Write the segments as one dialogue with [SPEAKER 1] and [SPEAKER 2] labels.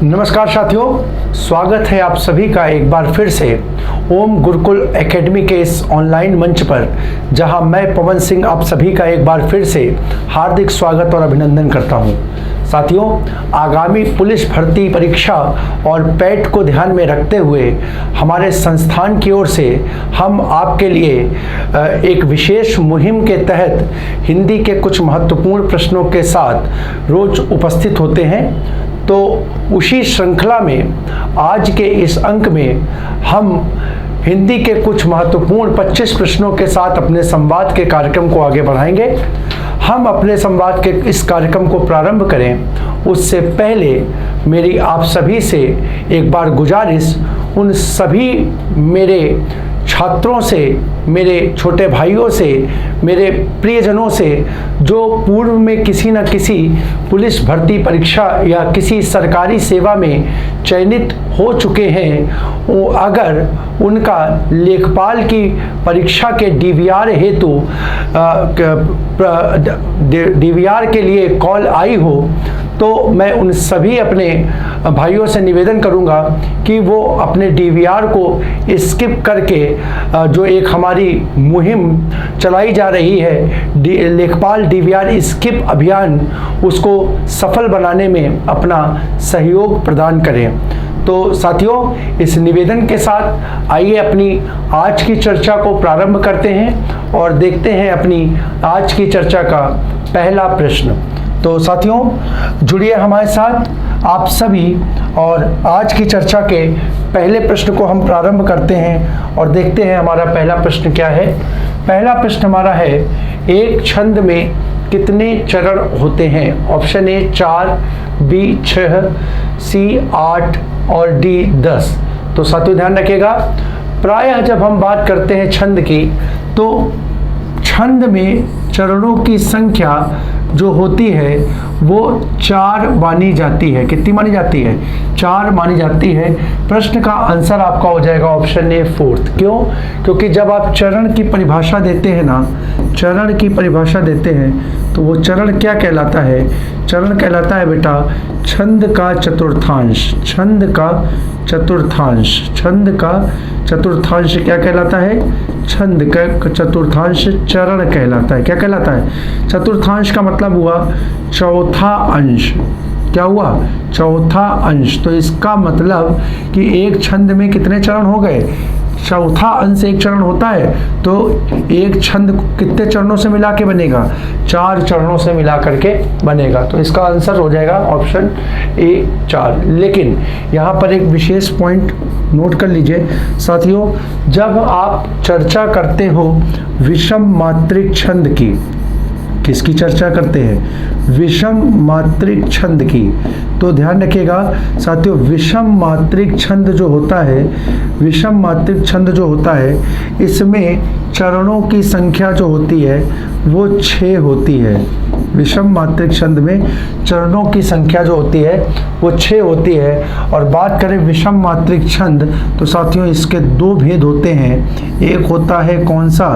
[SPEAKER 1] नमस्कार साथियों, स्वागत है आप सभी का एक बार फिर से ओम गुरुकुल एकेडमी के इस ऑनलाइन मंच पर, जहां मैं पवन सिंह आप सभी का एक बार फिर से हार्दिक स्वागत और अभिनंदन करता हूं। साथियों, आगामी पुलिस भर्ती परीक्षा और पैट को ध्यान में रखते हुए हमारे संस्थान की ओर से हम आपके लिए एक विशेष मुहिम के तहत हिंदी के कुछ महत्वपूर्ण प्रश्नों के साथ रोज उपस्थित होते हैं। तो उसी श्रृंखला में आज के इस अंक में हम हिंदी के कुछ महत्वपूर्ण 25 प्रश्नों के साथ अपने संवाद के कार्यक्रम को आगे बढ़ाएंगे। हम अपने संवाद के इस कार्यक्रम को प्रारंभ करें उससे पहले मेरी आप सभी से एक बार गुजारिश, उन सभी मेरे छात्रों से, मेरे छोटे भाइयों से, मेरे प्रियजनों से जो पूर्व में किसी न किसी पुलिस भर्ती परीक्षा या किसी सरकारी सेवा में चयनित हो चुके हैं, वो अगर उनका लेखपाल की परीक्षा के डीवीआर हेतु डीवीआर के लिए कॉल आई हो, तो मैं उन सभी अपने भाइयों से निवेदन करूंगा कि वो अपने डीवीआर को स्किप करके जो एक हमारी मुहिम चलाई जा रही है लेखपाल डीवीआर स्किप अभियान, उसको सफल बनाने में अपना सहयोग प्रदान करें। तो साथियों, इस निवेदन के साथ आइए अपनी आज की चर्चा को प्रारंभ करते हैं और देखते हैं अपनी आज की चर्चा का पहला प्रश्न। तो साथियों, जुड़िए हमारे साथ आप सभी और आज की चर्चा के पहले प्रश्न को हम प्रारंभ करते हैं और देखते हैं हमारा पहला प्रश्न क्या है। पहला प्रश्न हमारा है, एक छंद में कितने चरण होते हैं? ऑप्शन ए 4, बी 6, सी 8 और डी 10। तो साथियों ध्यान रखिएगा, प्रायः जब हम बात करते हैं छंद की, तो छंद में चरणों की संख्या जो होती है वो 4 मानी जाती है। कितनी मानी जाती है? 4 मानी जाती है। प्रश्न का आंसर आपका हो जाएगा ऑप्शन ए 4। क्यों? क्योंकि जब आप चरण की परिभाषा देते हैं ना, चरण की परिभाषा देते हैं, तो वो चरण क्या कहलाता है? चरण कहलाता है बेटा छंद का चतुर्थांश। छंद का चतुर्थांश, छंद का चतुर्थांश क्या कहलाता है? छंद का चतुर्थांश चरण कहलाता है। क्या कहलाता है? चतुर्थांश का मतलब हुआ चौथा अंश। क्या हुआ? चौथा अंश। तो इसका मतलब कि एक छंद में कितने चरण हो गए? चौथा अंश एक चरण होता है। तो एक छंद कितने चरणों से मिला के बनेगा? 4 चरणों से मिला करके बनेगा। तो इसका आंसर हो जाएगा ऑप्शन ए 4। लेकिन यहाँ पर एक विशेष पॉइंट नोट कर लीजिए साथियों, जब आप चर्चा करते हो विषम मात्रिक छंद की, किसकी चर्चा करते हैं? विषम मात्रिक छंद की। तो ध्यान रखिएगा साथियों, विषम मात्रिक छंद जो होता है, विषम मात्रिक छंद जो होता है, इसमें चरणों की संख्या जो होती है वो 6 होती है। विषम मात्रिक छंद में चरणों की संख्या जो होती है वो 6 होती है। और बात करें विषम मात्रिक छंद, तो साथियों इसके 2 भेद होते हैं। एक होता है कौन सा?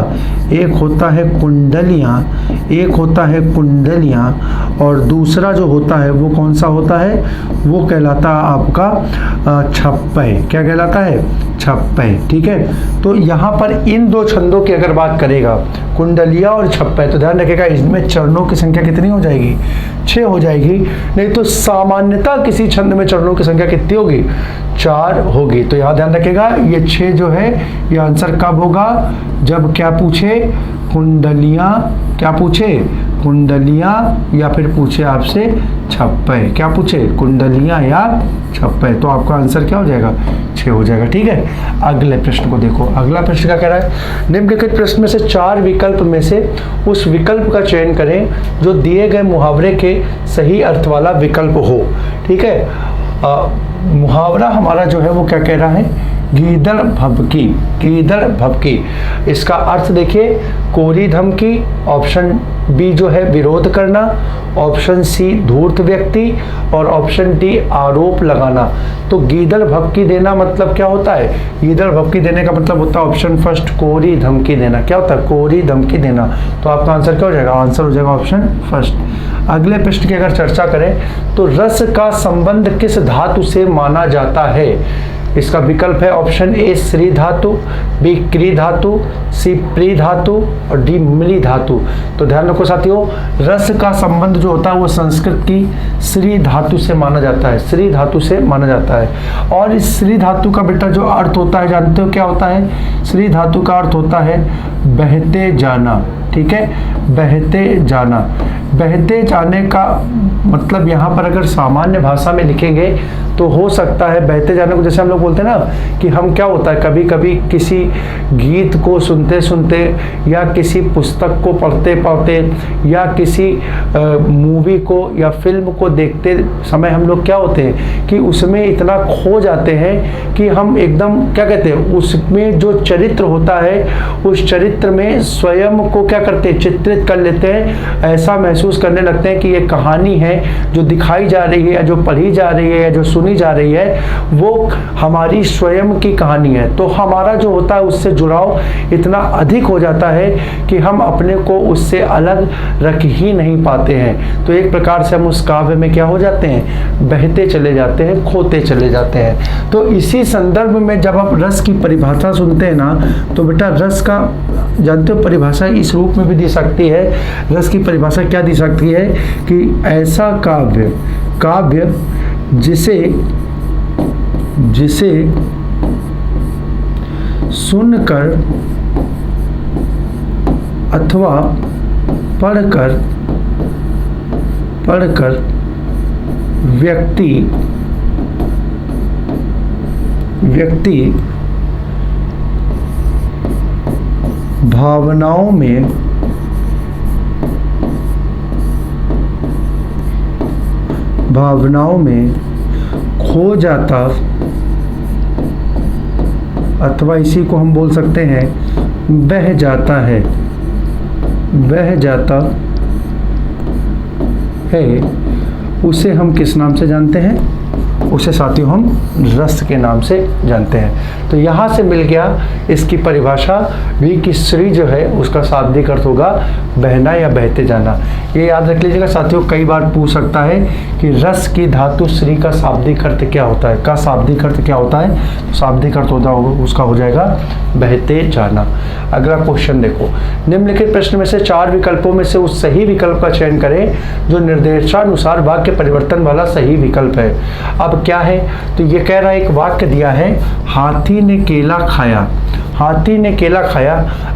[SPEAKER 1] एक होता है कुंडलियाँ, एक होता है कुंडलियाँ, और दूसरा जो होता है वो कौन सा होता है? वो कहलाता है आपका छप्पय। क्या कहलाता है? छप्पय। ठीक है, तो यहाँ पर इन 2 छंदों की अगर बात करेगा, कुंडलिया और छप्पय, तो ध्यान रखिएगा इसमें चरणों की संख्या कितनी हो जाएगी? 6 हो जाएगी। नहीं तो सामान्यतः किसी छंद में चरणों की संख्या कितनी होगी? 4 होगी। तो यहाँ ध्यान रखिएगा ये 6 जो है ये आंसर कब होगा? जब क्या पूछे? कुंडलियाँ। क्या पूछे? कुंडलियाँ, या फिर पूछे आपसे छप्पय। क्या पूछे? कुंडलियाँ या छप्पय। तो आपका आंसर क्या हो जाएगा? 6 हो जाएगा। ठीक है, अगले प्रश्न को देखो। अगला प्रश्न क्या कह रहा है? निम्नलिखित प्रश्न में से 4 विकल्प में से उस विकल्प का चयन करें जो दिए गए मुहावरे के सही अर्थ वाला विकल्प हो। ठीक है, मुहावरा हमारा जो है वो क्या कह रहा है? गीदड़ भभकी। गीदड़ भभकी, इसका अर्थ देखिए कोरी धमकी। ऑप्शन बी जो है विरोध करना, ऑप्शन सी धूर्त व्यक्ति, और ऑप्शन डी आरोप लगाना। तो गीदड़ भभकी देना मतलब क्या होता है? गीदड़ भभकी देने का मतलब होता है ऑप्शन फर्स्ट कोरी धमकी देना। क्या होता है? कोरी धमकी देना। तो आपका आंसर क्या हो जाएगा? आंसर हो जाएगा ऑप्शन फर्स्ट। अगले प्रश्न की अगर चर्चा करें तो रस का संबंध किस धातु से माना जाता है? इसका विकल्प है ऑप्शन ए श्री धातु, बी क्री धातु, सी प्री धातु और डी मिली धातु। तो ध्यान रखो साथियों, रस का संबंध जो होता है वो संस्कृत की श्री धातु से माना जाता है, श्री धातु से माना जाता है। और इस श्री धातु का बेटा जो अर्थ होता है जानते हो क्या होता है? श्री धातु का अर्थ होता है बहते जाना, ठीक है, बहते जाना। बहते जाने का मतलब यहाँ पर अगर सामान्य भाषा में लिखेंगे तो हो सकता है बहते जाने को, जैसे हम लोग बोलते हैं ना कि हम क्या होता है कभी कभी किसी गीत को सुनते सुनते या किसी पुस्तक को पढ़ते पढ़ते या किसी मूवी को या फिल्म को देखते समय हम लोग क्या होते हैं कि उसमें इतना खो जाते हैं कि हम एकदम क्या कहते हैं उसमें जो चरित्र होता है उस चरित्र में स्वयं को क्या करते हैं चित्रित कर लेते हैं, ऐसा महसूस करने लगते हैं कि ये कहानी है जो दिखाई जा रही है या जो पढ़ी जा रही है या जो सुनी जा रही है वो हमारी स्वयं की कहानी है। तो हमारा जो होता है उससे जुड़ाव इतना अधिक हो जाता है कि हम अपने को उससे अलग रख ही नहीं पाते हैं। तो एक प्रकार से हम उस काव्य में क्या हो जाते हैं, बहते चले जाते हैं, खोते चले जाते हैं। तो इसी संदर्भ में जब आप रस की परिभाषा सुनते हैं ना तो बेटा रस का जानते हो परिभाषा इस रूप में भी दी सकती है। रस की परिभाषा क्या दी सकती है कि ऐसा काव्य जिसे सुनकर अथवा पढ़कर व्यक्ति भावनाओं में खो जाता अथवा इसी को हम बोल सकते हैं बह जाता है उसे हम किस नाम से जानते हैं? उसे साथियों हम रस के नाम से जानते हैं। तो यहाँ से मिल गया इसकी परिभाषा भी कि श्री जो है उसका शाब्दिक अर्थ होगा बहना या बहते जाना। ये याद रख लीजिएगा साथियों, कई बार पूछ सकता है कि रस की धातु श्री का शाब्दिक अर्थ क्या होता है, का शाब्दिक अर्थ क्या होता है? तो शाब्दिक अर्थ होता होगा उसका हो जाएगा बहते जाना। अगला क्वेश्चन देखो, निम्नलिखित प्रश्न में से 4 विकल्पों में से उस सही विकल्प का चयन करें जो निर्देशानुसार वाक्य परिवर्तन वाला सही विकल्प है। अब क्या है तो ये कह रहा है, एक वाक्य दिया है हाथी ने केला खाया, हाथी ने केला खाया।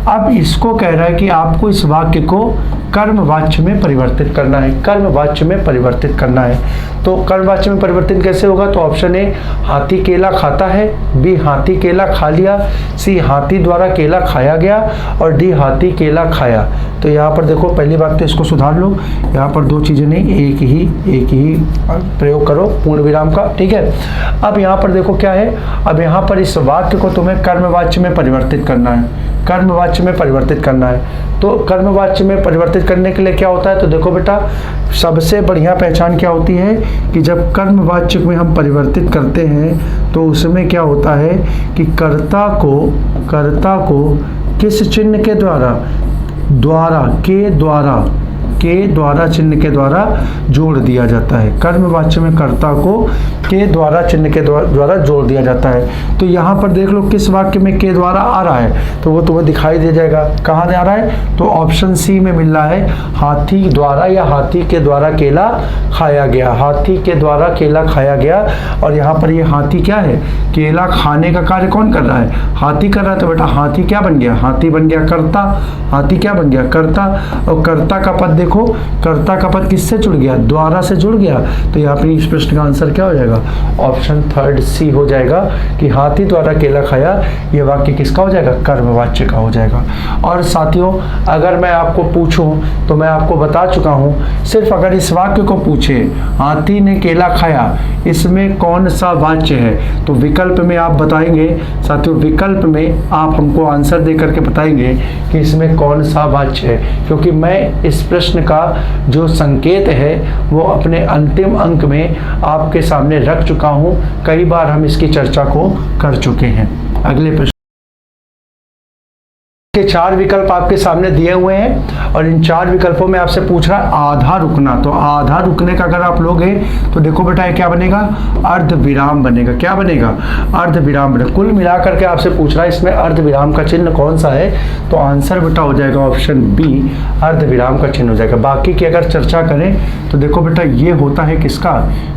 [SPEAKER 1] अब इसको कह रहा है कि आपको इस वाक्य को कर्मवाच्य में परिवर्तित करना है, कर्मवाच्य में परिवर्तित करना है। तो कर्मवाच्य में परिवर्तित कैसे होगा? तो ऑप्शन ए हाथी केला खाता है, बी हाथी केला खा लिया, सी हाथी द्वारा केला खाया गया और डी हाथी केला खाया। तो यहाँ पर देखो पहली बात तो इसको सुधार लो, यहाँ पर 2 चीज़ें नहीं एक ही प्रयोग करो पूर्ण विराम का, ठीक है। अब यहाँ पर देखो क्या है, अब यहाँ पर इस वाक्य को तुम्हें कर्मवाच्य में परिवर्तित करना है, कर्मवाच्य में परिवर्तित करना है। तो कर्मवाच्य में परिवर्तित करने के लिए क्या होता है? तो देखो बेटा सबसे बढ़िया पहचान क्या होती है कि जब कर्मवाच्य में हम परिवर्तित करते हैं तो उसमें क्या होता है कि कर्ता को किस चिन्ह के द्वारा चिन्ह के द्वारा जोड़ दिया जाता है। कर्मवाच्य में कर्ता को के द्वारा चिन्ह के द्वारा जोड़ दिया जाता है। तो यहाँ पर देख लो किस वाक्य में के द्वारा आ रहा है तो वो तुम्हें दिखाई दे जाएगा। कहाँ आ रहा है? तो ऑप्शन सी में मिल रहा है हाथी द्वारा या हाथी के द्वारा केला खाया गया, हाथी के द्वारा केला खाया गया। और यहाँ पर ये हाथी क्या है? केला खाने का कार्य कौन कर रहा है? हाथी कर रहा है। तो बेटा हाथी क्या बन गया? हाथी बन गया कर्ता, हाथी क्या बन गया? कर्ता। और कर्ता का पद देखो, कर्ता का पद किससे जुड़ गया? द्वारा से जुड़ गया। तो यहाँ पर इस प्रश्न का आंसर क्या हो जाएगा? ऑप्शन 3 सी हो जाएगा कि हाथी द्वारा केला खाया। ये वाक्य किसका हो जाएगा? कर्मवाच्य का हो जाएगा। और साथियों अगर मैं आपको पूछूं तो मैं आपको बता चुका हूं, सिर्फ अगर इस वाक्य को पूछे हाथी ने केला खाया इसमें कौन सा वाच्य है तो विकल्प में आप बताएंगे। साथियों विकल्प में आप हमको आंसर दे करके बताएंगे कि इसमें कौन सा वाच्य है, क्योंकि मैं इस प्रश्न का जो संकेत है वो अपने अंतिम अंक में आपके सामने रख चुका हूं। कई बार हम इसकी चर्चा को कर चुके हैं। अगले प्रश्न के 4 विकल्प आपके सामने दिए हुए हैं और इन 4 विकल्पों में आपसे पूछ रहा है आधा रुकना। तो आधा रुकने का अगर आप लोगे तो देखो बेटा ये क्या बनेगा, अर्ध विराम बनेगा। क्या बनेगा, अर्ध विराम बनेगा। कुल मिलाकर के आपसे पूछ रहा है इसमें अर्ध विराम का चिन्ह कौन सा है, तो आंसर बेटा हो जाएगा ऑप्शन बी, अर्ध विराम का चिन्ह हो जाएगा। बाकी की अगर चर्चा करें तो देखो बेटा ये होता है किसका,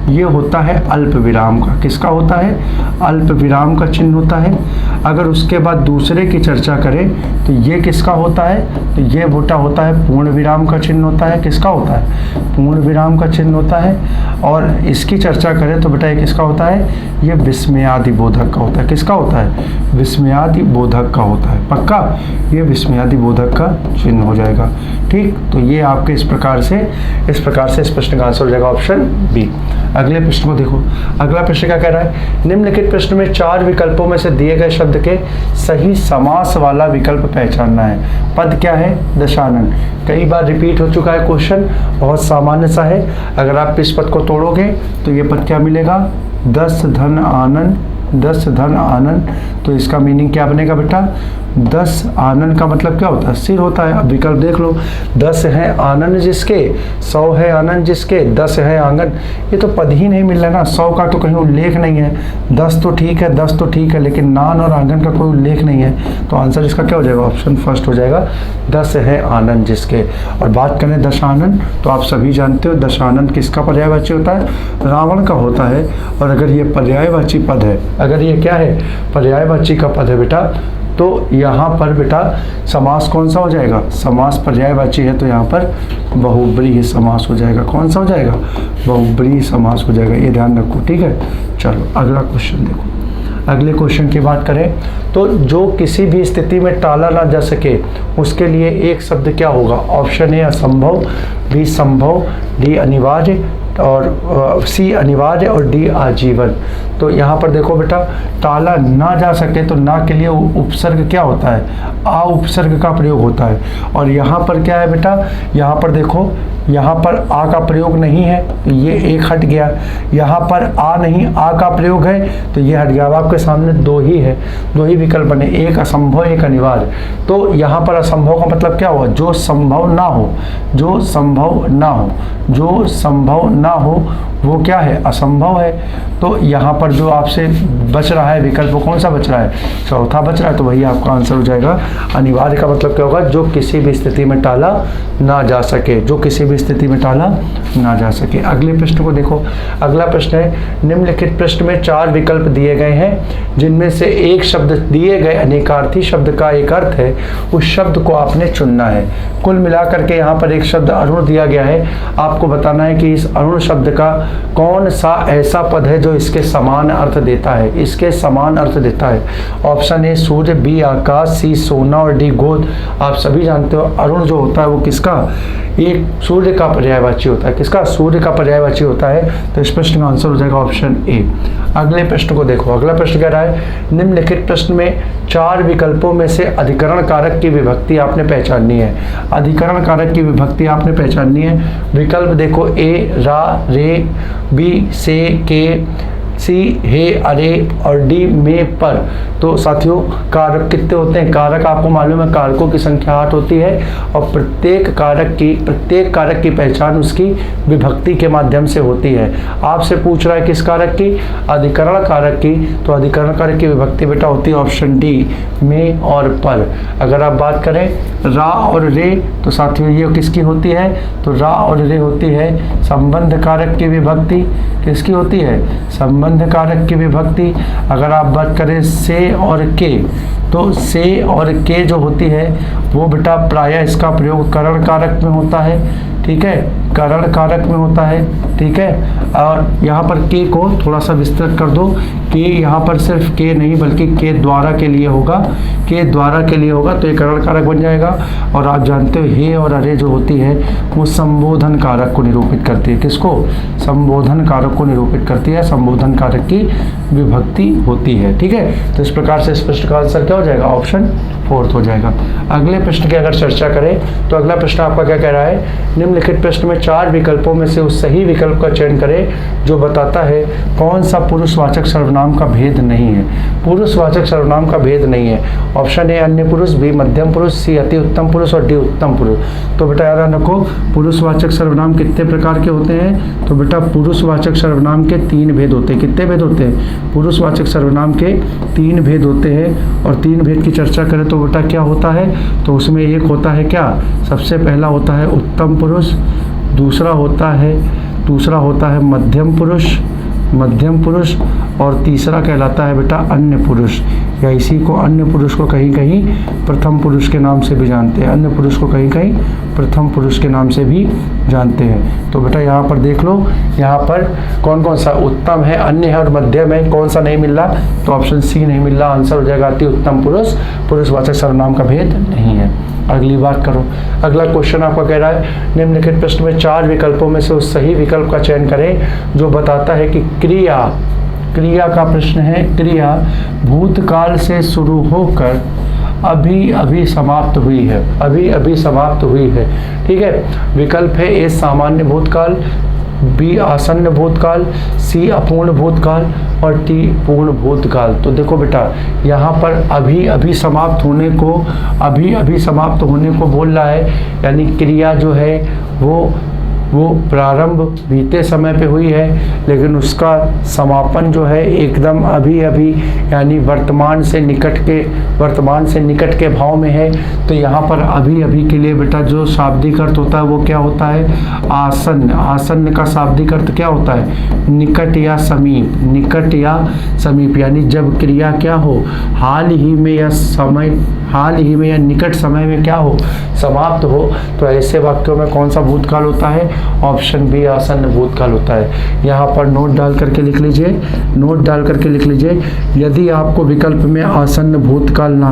[SPEAKER 1] ये होता है अल्प विराम का। किसका होता है, अल्प विराम का चिन्ह होता है। अगर उसके बाद दूसरे की चर्चा करें तो ये किसका होता है, तो ये बेटा होता है पूर्ण विराम का चिन्ह होता है। किसका होता है, पूर्ण विराम का चिन्ह होता है। और इसकी चर्चा करें तो बेटा ये किसका होता है, ये विस्मयादि बोधक का होता है। किसका होता है, विस्मयादि बोधक का होता है। पक्का, ये विस्मयादि बोधक का चिन्ह हो जाएगा। ठीक, तो ये आपके इस प्रकार से इस प्रश्न का आंसर हो जाएगा ऑप्शन बी। अगले प्रश्न को देखो। अगला प्रश्न क्या कह रहा है, निम्नलिखित प्रश्न में 4 विकल्पों में से दिए गए शब्द के सही समास वाला विकल्प पहचानना है। पद क्या है, दशानन। कई बार रिपीट हो चुका है क्वेश्चन, बहुत सामान्य सा है। अगर आप इस पद को तोड़ोगे तो ये पद क्या मिलेगा, 10 धन आनन, 10 धन आनन। तो इसका मीनिंग क्या बनेगा बेटा, 10 आनन का मतलब क्या होता है, सिर होता है। अब विकल्प देख लो, 10 है आनन जिसके, 100 है आनन जिसके, 10 है आंगन। ये तो पद ही नहीं मिल रहा ना, 100 का तो कहीं उल्लेख नहीं है, 10 तो ठीक है, 10 तो ठीक है, लेकिन नान और आंगन का कोई उल्लेख नहीं है। तो आंसर इसका क्या हो जाएगा, ऑप्शन फर्स्ट हो जाएगा, 10 है आनन जिसके। और बात करें दशानन, तो आप सभी जानते हो दशानन किसका पर्यायवाची होता है, रावण का होता है। और अगर ये पर्यायवाची पद है, अगर ये क्या है, पर्यायवाची का पद है बेटा, तो यहाँ पर बेटा समास कौन सा हो जाएगा, समास पर्यायवाची है तो यहाँ पर बहुब्रीहि समास हो जाएगा। कौन सा हो जाएगा, बहुब्रीहि समास हो जाएगा, ये ध्यान रखो। ठीक है, चलो अगला क्वेश्चन देखो। अगले क्वेश्चन की बात करें तो जो किसी भी स्थिति में टाला ना जा सके उसके लिए एक शब्द क्या होगा, ऑप्शन ए असंभव, बी संभव, डी अनिवार्य और सी अनिवार्य और डी आजीवन। तो यहाँ पर देखो बेटा, टाला ना जा सके तो ना के लिए उपसर्ग क्या होता है, आ उपसर्ग का प्रयोग होता है। और यहाँ पर क्या है बेटा, यहाँ पर देखो, यहाँ पर आ का प्रयोग नहीं है तो ये एक हट गया, यहाँ पर आ नहीं, आ का प्रयोग है तो ये हट गया। अब आपके सामने दो ही विकल्प बने, एक असंभव एक अनिवार्य। तो यहाँ पर असंभव का मतलब क्या हुआ, जो संभव ना हो, जो संभव ना हो, जो संभव ना हो वो क्या है, असंभव है। तो यहाँ पर जो आपसे बच रहा है विकल्प, वो कौन सा बच रहा है, चौथा बच रहा है, तो वही आपका आंसर हो जाएगा। अनिवार्य का मतलब क्या होगा, जो किसी भी स्थिति में टाला ना जा सके, जो किसी भी स्थिति में टाला ना जा सके। अगले प्रश्न को देखो। अगला प्रश्न है, निम्नलिखित प्रश्न में 4 विकल्प दिए गए हैं जिनमें से एक शब्द दिए गए अनेकार्थी शब्द का एक अर्थ है, उस शब्द को आपने चुनना है। कुल मिलाकर के यहाँ पर एक शब्द अरुण दिया गया है, आपको बताना है कि इस अरुण शब्द का कौन सा ऐसा पद है जो इसके समान अर्थ देता है, इसके समान अर्थ देता है। ऑप्शन ए सूर्य, बी आकाश, सी सोना और डी गोद। आप सभी जानते हो अरुण जो होता है वो किसका, एक सूर्य का पर्यायवाची होता है। किसका, सूर्य का पर्यायवाची होता है। तो इस प्रश्न का आंसर हो जाएगा ऑप्शन ए। अगले प्रश्न को देखो। अगला प्रश्न कह रहा है, निम्नलिखित प्रश्न में 4 विकल्पों में से अधिकरण कारक की विभक्ति आपने पहचाननी है। अधिकरण कारक की विभक्ति आपने पहचाननी है। विकल्प देखो, ए रा रे, बी से के, सी हे अरे और डी में पर। तो साथियों कारक कितने होते हैं, कारक आपको मालूम है कारकों की संख्या 8 होती है और प्रत्येक कारक की पहचान उसकी विभक्ति के माध्यम से होती है। आपसे पूछ रहा है किस कारक की, अधिकरण कारक की। तो अधिकरण कारक की विभक्ति बेटा होती है ऑप्शन डी, में और पर। अगर आप बात करें रा और रे तो साथियों ये किसकी होती है, तो रा और रे होती है संबंध कारक की विभक्ति। किसकी होती है, संबंध कारक की विभक्ति। अगर आप बात करें से और के, तो से और के जो होती है वो बेटा प्रायः इसका प्रयोग करण कारक में होता है। ठीक है, करण कारक में होता है। ठीक है, और यहाँ पर के को थोड़ा सा विस्तृत कर दो, के यहाँ पर सिर्फ के नहीं बल्कि के द्वारा के लिए होगा, के द्वारा के लिए होगा तो ये करण कारक बन जाएगा। और आप जानते हो हे और अरे जो होती है वो संबोधन कारक को निरूपित करती है। किसको, संबोधन कारक को निरूपित करती है, संबोधन कारक की विभक्ति होती है। ठीक है, तो इस प्रकार से इस प्रश्न का आंसर क्या हो जाएगा, ऑप्शन फोर्थ हो जाएगा। अगले प्रश्न की अगर चर्चा करें तो अगला प्रश्न आपका क्या कह रहा है, निम्नलिखित प्रश्न में 4 विकल्पों में से उस सही विकल्प का चयन करें जो बताता है कौन सा पुरुषवाचक सर्वनाम का भेद नहीं है। पुरुषवाचक सर्वनाम का भेद नहीं है। ऑप्शन ए अन्य पुरुष, बी मध्यम पुरुष, सी अति उत्तम पुरुष और डी उत्तम पुरुष। तो बेटा याद रखो पुरुषवाचक सर्वनाम कितने प्रकार के होते हैं, तो बेटा पुरुषवाचक सर्वनाम के 3 भेद होते हैं। कितने भेद होते हैं, पुरुषवाचक सर्वनाम के 3 भेद होते हैं। और 3 भेद की चर्चा करें तो बेटा क्या होता है, तो उसमें एक होता है क्या, सबसे पहला होता है उत्तम पुरुष, दूसरा होता है मध्यम पुरुष और तीसरा कहलाता है बेटा अन्य पुरुष, या इसी को अन्य पुरुष को कहीं कहीं प्रथम पुरुष के नाम से भी जानते हैं। अन्य पुरुष को कहीं कहीं प्रथम पुरुष के नाम से भी जानते हैं। तो बेटा यहाँ पर देख लो, यहाँ पर कौन कौन सा उत्तम है, अन्य है और मध्यम है, कौन सा नहीं मिल रहा, तो ऑप्शन सी नहीं मिल रहा। आंसर हो जाएगा अति उत्तम पुरुष, पुरुषवाचक सर्वनाम का भेद नहीं है। अगली बात करो, अगला क्वेश्चन आपका कह रहा है निम्नलिखित प्रश्न में 4 विकल्पों में से उस सही विकल्प का चयन करें जो बताता है कि क्रिया का प्रश्न है, क्रिया भूतकाल से शुरू होकर अभी अभी समाप्त हुई है। ठीक है, विकल्प है ए सामान्य भूतकाल, बी आसन्न भूतकाल, सी अपूर्ण भूतकाल और डी पूर्ण भूतकाल। तो देखो बेटा यहाँ पर अभी अभी समाप्त होने को बोल रहा है, यानी क्रिया जो है वो प्रारंभ बीते समय पे हुई है, लेकिन उसका समापन जो है एकदम अभी अभी, यानी वर्तमान से निकट के भाव में है। तो यहाँ पर अभी अभी के लिए बेटा जो शाब्दिक अर्थ होता है वो क्या होता है, आसन्न का शाब्दिक अर्थ क्या होता है, निकट या समीप, यानी जब क्रिया क्या हो, हाल ही में या निकट समय में क्या हो, समाप्त हो। तो ऐसे वाक्यों में कौन सा भूतकाल होता है, ऑप्शन बी आसन्न भूतकाल होता है। यहाँ पर नोट डाल करके लिख लीजिए, यदि आपको विकल्प में आसन्न भूतकाल ना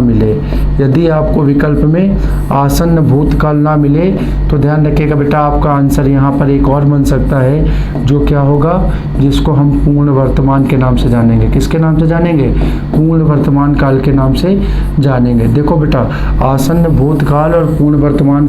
[SPEAKER 1] मिले तो ध्यान रखिएगा बेटा आपका आंसर यहाँ पर एक और बन सकता है, जो क्या होगा, जिसको हम पूर्ण वर्तमान के नाम से जानेंगे। किसके नाम से जानेंगे, पूर्ण वर्तमान काल के नाम से जानेंगे। देखो बेटा आसन्न भूतकाल और पूर्ण वर्तमान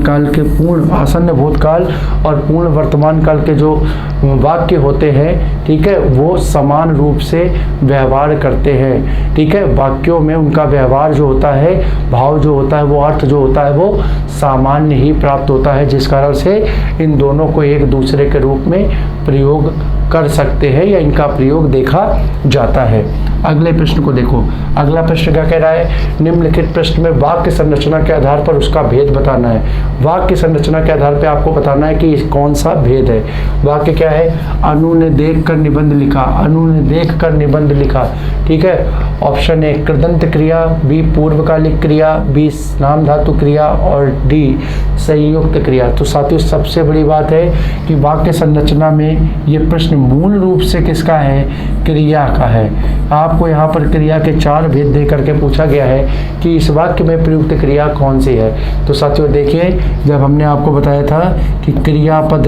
[SPEAKER 1] काल के जो वाक्य होते हैं, ठीक है, वो समान रूप से व्यवहार करते हैं। ठीक है, वाक्यों में उनका व्यवहार जो होता है, भाव जो होता है, वो अर्थ जो होता है वो सामान्य ही प्राप्त होता है, जिस कारण से इन दोनों को एक दूसरे के रूप में प्रयोग कर सकते हैं या इनका प्रयोग देखा जाता है। अगले प्रश्न को देखो, अगला प्रश्न क्या कह रहा है, निम्नलिखित प्रश्न में वाक्य संरचना के आधार पर उसका भेद बताना है। वाक्य संरचना के आधार पर आपको बताना है कि कौन सा भेद है। वाक्य क्या है, अनु ने देख कर निबंध लिखा, ठीक है। ऑप्शन ए कृदंत क्रिया, बी पूर्वकालिक क्रिया, बी नाम धातु क्रिया और डी संयुक्त क्रिया। तो साथियों सबसे बड़ी बात है कि वाक्य संरचना में ये प्रश्न मूल रूप से किसका है, क्रिया का है। आपको यहाँ पर क्रिया के 4 भेद दे करके पूछा गया है कि इस वाक्य में प्रयुक्त क्रिया कौन सी है। तो साथियों देखिए, जब हमने आपको बताया था कि क्रियापद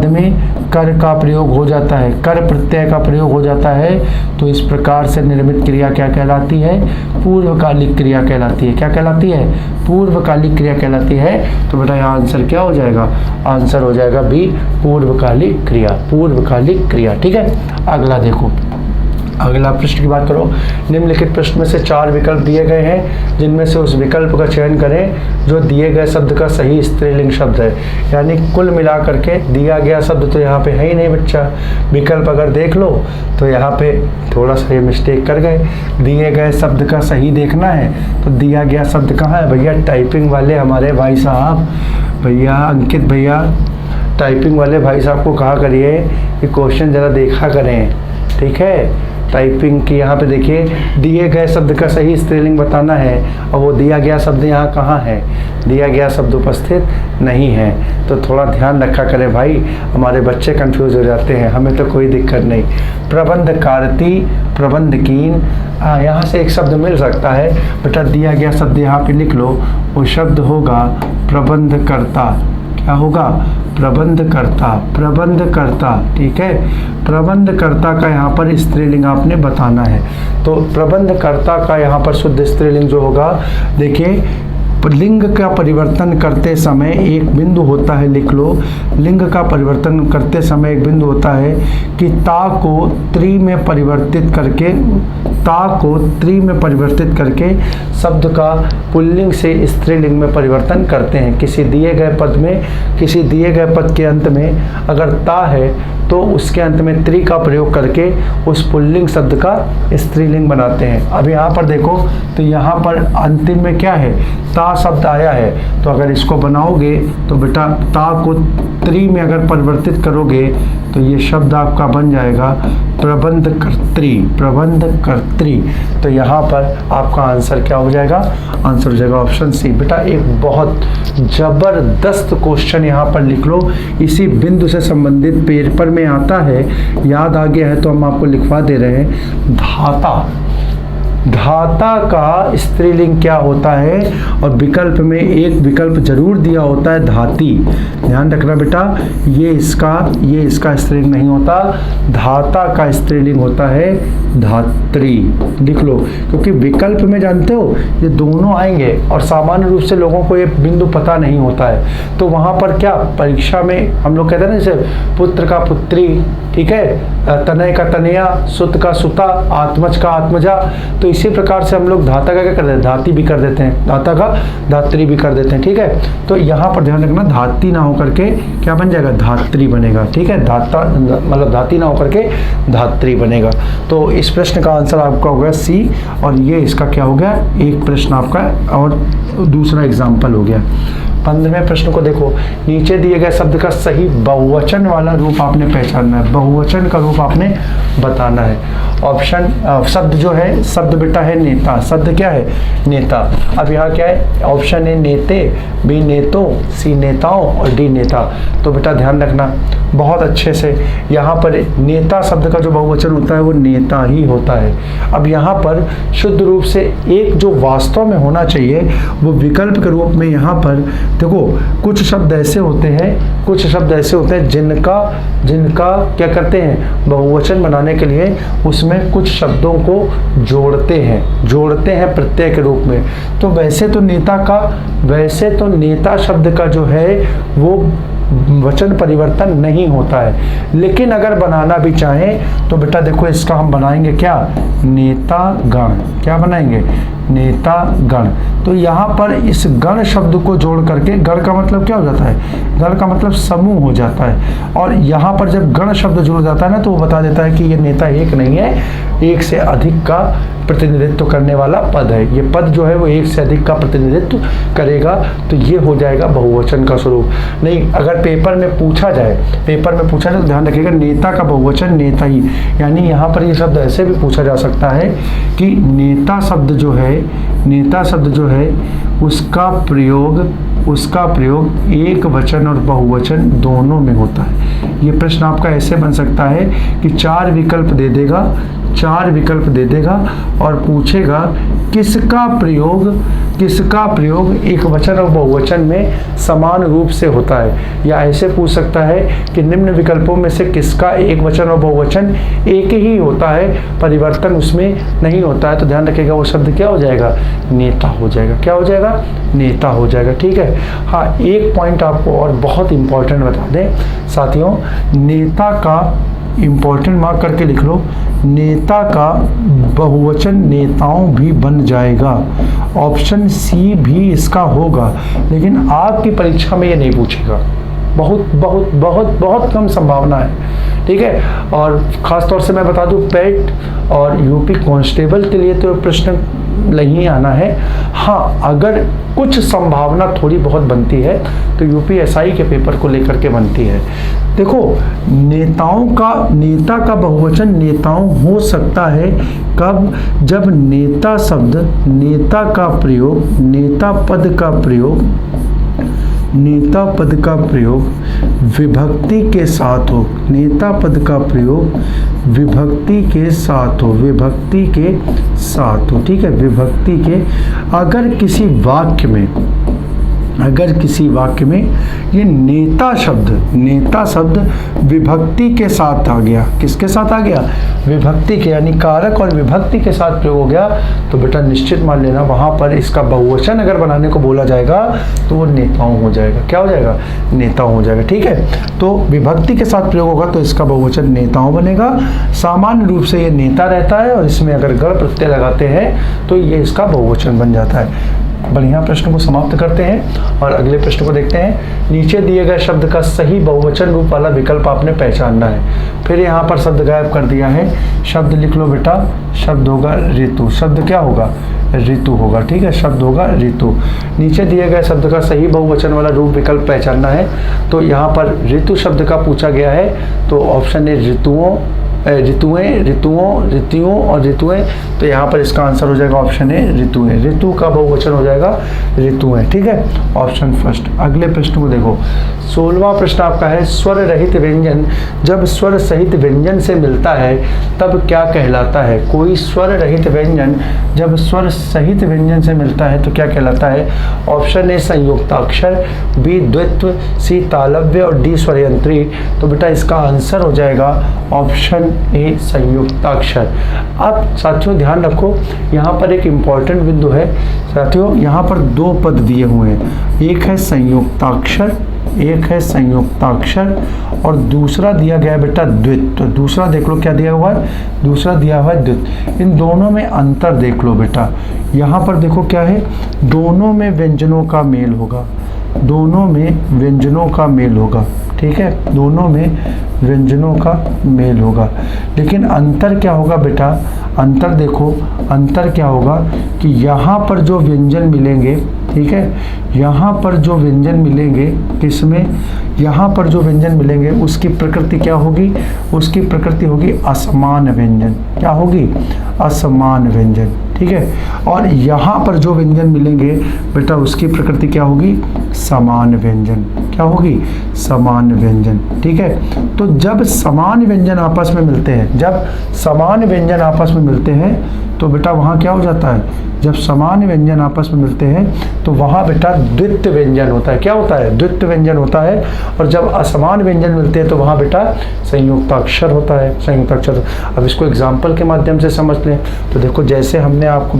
[SPEAKER 1] में कर का प्रयोग हो जाता है, कर प्रत्यय का प्रयोग हो जाता है, तो इस प्रकार से निर्मित क्रिया क्या कहलाती है, पूर्वकालिक क्रिया कहलाती है। क्या कहलाती है, पूर्वकालिक क्रिया कहलाती है। तो बेटा यहाँ आंसर क्या हो जाएगा, आंसर हो जाएगा बी पूर्वकालिक क्रिया। ठीक है, अगला देखो, अगला प्रश्न की बात करो। निम्नलिखित प्रश्न में से 4 विकल्प दिए गए हैं, जिनमें से उस विकल्प का चयन करें जो दिए गए शब्द का सही स्त्रीलिंग शब्द है। यानी कुल मिला करके दिया गया शब्द तो यहाँ पे है ही नहीं बच्चा। विकल्प अगर देख लो तो यहाँ पे थोड़ा सा ये मिस्टेक कर गए। दिए गए शब्द का सही देखना है तो दिया गया शब्द कहाँ है भैया, टाइपिंग वाले हमारे भाई साहब, भैया अंकित भैया, टाइपिंग वाले भाई साहब को कहा करिए कि क्वेश्चन ज़रा देखा करें, ठीक है। टाइपिंग की यहाँ पे देखिए, दिए गए शब्द का सही स्त्रीलिंग बताना है और वो दिया गया शब्द यहाँ कहाँ है, दिया गया शब्द उपस्थित नहीं है। तो थोड़ा ध्यान रखा करें भाई, हमारे बच्चे कंफ्यूज हो जाते हैं, हमें तो कोई दिक्कत नहीं। प्रबंधकारती, प्रबंधकीन, यहाँ से एक शब्द मिल सकता है बेटा, दिया गया शब्द यहाँ पे लिख लो, वो शब्द होगा प्रबंधकर्ता। क्या होगा, प्रबंधकर्ता, प्रबंधकर्ता, ठीक है। प्रबंधकर्ता का यहाँ पर स्त्रीलिंग आपने बताना है। तो प्रबंधकर्ता का यहाँ पर शुद्ध स्त्रीलिंग जो होगा, देखिए लिंग का परिवर्तन करते समय एक बिंदु होता है, लिख लो, लिंग का परिवर्तन करते समय एक बिंदु होता है कि ता को त्रि में परिवर्तित करके, ता को त्रि में परिवर्तित करके शब्द का पुल्लिंग से स्त्रीलिंग में परिवर्तन करते हैं। किसी दिए गए पद में, किसी दिए गए पद के अंत में अगर ता है तो उसके अंत में त्रि का प्रयोग करके उस पुल्लिंग शब्द का स्त्रीलिंग बनाते हैं। अब यहाँ पर देखो, तो यहाँ पर अंतिम में क्या है, ता शब्द आया है, तो अगर इसको बनाओगे तो बेटा ता को त्रि में अगर परिवर्तित करोगे तो ये शब्द आपका बन जाएगा प्रबंधकर्त्री, प्रबंधकर्त्री। तो यहाँ पर आपका आंसर क्या हो जाएगा, आंसर हो जाएगा ऑप्शन सी। बेटा एक बहुत जबरदस्त क्वेश्चन यहाँ पर लिख लो, इसी बिंदु से संबंधित पेपर में आता है, याद आ गया है तो हम आपको लिखवा दे रहे हैं। धाता, धाता का स्त्रीलिंग क्या होता है, और विकल्प में एक विकल्प जरूर दिया होता है धाती। ध्यान रखना बेटा, ये इसका स्त्रीलिंग नहीं होता, धाता का स्त्रीलिंग होता है धात्री। लिख लो, क्योंकि विकल्प में जानते हो ये दोनों आएंगे और सामान्य रूप से लोगों को ये बिंदु पता नहीं होता है। तो वहाँ पर क्या परीक्षा में हम लोग कहते हैं ना, जैसे पुत्र का पुत्री, ठीक है, तनय का तनया, सुत का सुता, आत्मज का आत्मजा। तो इसी प्रकार से हम लोग धाता का क्या कर देते हैं, धाती भी कर देते हैं, धाता का धात्री भी कर देते हैं, ठीक है। तो यहाँ पर ध्यान रखना, धाती ना होकर के क्या बन जाएगा, धात्री बनेगा, ठीक है। धाता मतलब धाती ना होकर के धात्री बनेगा। तो इस प्रश्न का आंसर आपका हो गया सी, और ये इसका क्या हो गया, एक प्रश्न आपका और दूसरा एग्जाम्पल हो गया। 15वें प्रश्न को देखो, नीचे दिए गए शब्द का सही बहुवचन वाला रूप आपने पहचानना है, बहुवचन का रूप आपने बताना है। ऑप्शन शब्द जो है, शब्द बेटा है नेता, शब्द क्या है, नेता। अब यहाँ क्या है, ऑप्शन ए नेते, बी नेतों, सी नेताओं और डी नेता। तो बेटा ध्यान रखना बहुत अच्छे से, यहाँ पर नेता शब्द का जो बहुवचन होता है वो नेता ही होता है। अब यहाँ पर शुद्ध रूप से एक जो वास्तव में होना चाहिए वो विकल्प के रूप में, यहाँ पर देखो कुछ शब्द ऐसे होते हैं, कुछ शब्द ऐसे होते हैं जिनका क्या करते हैं, बहुवचन बनाने के लिए उसमें कुछ शब्दों को जोड़ते हैं प्रत्यय के रूप में। तो वैसे तो नेता शब्द का जो है वो वचन परिवर्तन नहीं होता है, लेकिन अगर बनाना भी चाहें तो बेटा देखो इसका हम बनाएंगे क्या, नेता गण। क्या बनाएंगे, नेता गण। तो यहाँ पर इस गण शब्द को जोड़ करके, गण का मतलब क्या हो जाता है, गण का मतलब समूह हो जाता है, और यहाँ पर जब गण शब्द जुड़ जाता है ना तो वो बता देता है कि ये नेता एक नहीं है, एक से अधिक का प्रतिनिधित्व करने वाला पद है। ये पद जो है वो एक से अधिक का प्रतिनिधित्व करेगा, तो ये हो जाएगा बहुवचन का स्वरूप। नहीं, अगर पेपर में पूछा जाए तो ध्यान रखिएगा नेता का बहुवचन नेता ही, यानी यहाँ पर ये शब्द ऐसे भी पूछा जा सकता है कि नेता शब्द जो है उसका प्रयोग एक वचन और बहुवचन दोनों में होता है। ये प्रश्न आपका ऐसे बन सकता है कि चार विकल्प दे देगा और पूछेगा किसका प्रयोग एक वचन और बहुवचन में समान रूप से होता है, या ऐसे पूछ सकता है कि निम्न विकल्पों में से किसका एक वचन और बहुवचन एक ही होता है, परिवर्तन उसमें नहीं होता है। तो ध्यान रखिएगा वो शब्द क्या हो जाएगा, नेता हो जाएगा। क्या हो जाएगा, नेता हो जाएगा, ठीक है। हाँ, एक पॉइंट आपको और बहुत इंपॉर्टेंट बता दें साथियों, नेता का इम्पोर्टेंट मार्क करके लिख लो, नेता का बहुवचन नेताओं भी बन जाएगा। ऑप्शन सी भी इसका होगा, लेकिन आपकी परीक्षा में ये नहीं पूछेगा, बहुत बहुत बहुत बहुत कम संभावना है, ठीक है। और ख़ास तौर से मैं बता दूं, पेट और यूपी कांस्टेबल के लिए तो प्रश्न नहीं आना है। हाँ, अगर कुछ संभावना थोड़ी बहुत बनती है तो यूपी एसआई के पेपर को लेकर के बनती है। देखो, नेता का बहुवचन नेताओं हो सकता है कब, जब नेता शब्द, नेता पद का प्रयोग विभक्ति के साथ हो, नेता पद का प्रयोग विभक्ति के साथ हो, ठीक है, विभक्ति के। अगर अगर किसी वाक्य में ये नेता शब्द विभक्ति के साथ आ गया, किसके साथ आ गया? विभक्ति के, यानी कारक और विभक्ति के साथ प्रयोग हो गया, तो बेटा निश्चित मान लेना वहाँ पर इसका बहुवचन अगर बनाने को बोला जाएगा तो वो नेताओं हो जाएगा। क्या हो जाएगा? नेताओं हो जाएगा। ठीक है, तो विभक्ति के साथ प्रयोग होगा तो इसका बहुवचन नेताओं बनेगा। सामान्य रूप से ये नेता रहता है और इसमें अगर गण प्रत्यय लगाते हैं तो ये इसका बहुवचन बन जाता है। बढ़िया, प्रश्न को समाप्त करते हैं और अगले प्रश्न को देखते हैं। नीचे दिए गए शब्द का सही बहुवचन रूप वाला विकल्प आपने पहचानना है। फिर यहाँ पर शब्द गायब कर दिया है, शब्द लिख लो बेटा। शब्द होगा ऋतु। शब्द क्या होगा? ऋतु होगा। ठीक है, शब्द होगा ऋतु। नीचे दिए गए शब्द का सही बहुवचन वाला रूप विकल्प पहचानना है, तो यहाँ पर ऋतु शब्द का पूछा गया है, तो ऑप्शन ए ऋतुओं, ऋतुओं और ऋतुएं, तो यहाँ पर इसका आंसर हो जाएगा ऑप्शन ए ऋतुएं। ऋतु का बहुवचन हो जाएगा ऋतुएं। ठीक है, ऑप्शन फर्स्ट। अगले प्रश्न को देखो, 16वां प्रश्न आपका है, स्वर रहित व्यंजन जब स्वर सहित व्यंजन से मिलता है तब क्या कहलाता है? कोई स्वर रहित व्यंजन जब स्वर सहित व्यंजन से मिलता है तो क्या कहलाता है? ऑप्शन ए संयुक्ताक्षर, बी द्वित्व, सी तालव्य और डी स्वरयंत्री। तो बेटा इसका आंसर हो जाएगा ऑप्शन ए संयुक्ताक्षर। अब साथियों ध्यान रखो, यहाँ पर एक इम्पॉर्टेंट बिंदु है साथियों, यहाँ पर दो पद दिए हुए हैं, एक है संयुक्ताक्षर और दूसरा दिया गया है बेटा द्वित्व। दूसरा देख लो क्या दिया हुआ है? दूसरा दिया हुआ है द्वित्व। इन दोनों में अंतर देख लो बेटा, यहाँ पर देखो क्या है, दोनों में व्यंजनों का मेल होगा, दोनों में व्यंजनों का मेल होगा। ठीक है, दोनों में व्यंजनों का मेल होगा, लेकिन अंतर क्या होगा बेटा? अंतर देखो, अंतर क्या होगा कि यहाँ पर जो व्यंजन मिलेंगे, ठीक है, यहाँ पर जो व्यंजन मिलेंगे, किसमें? यहाँ पर जो व्यंजन मिलेंगे उसकी प्रकृति क्या होगी? उसकी प्रकृति होगी असमान व्यंजन। क्या होगी? असमान व्यंजन। ठीक है, और यहाँ पर जो व्यंजन मिलेंगे बेटा उसकी प्रकृति क्या होगी? समान व्यंजन। क्या होगी? समान व्यंजन। ठीक है, तो जब समान व्यंजन आपस में मिलते हैं, जब समान व्यंजन आपस में मिलते हैं तो बेटा वहाँ क्या हो जाता है? जब समान व्यंजन आपस में मिलते हैं तो वहाँ बेटा द्वित्व व्यंजन होता है। क्या होता है? द्वित्व व्यंजन होता है। और जब असमान व्यंजन मिलते हैं तो वहाँ बेटा संयुक्ताक्षर होता है, संयुक्ताक्षर। अब इसको एग्जाम्पल के माध्यम से समझ लें तो देखो, जैसे हमने आपको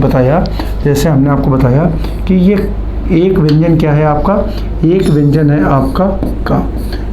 [SPEAKER 1] बताया कि ये एक व्यंजन क्या है आपका? एक व्यंजन है आपका का।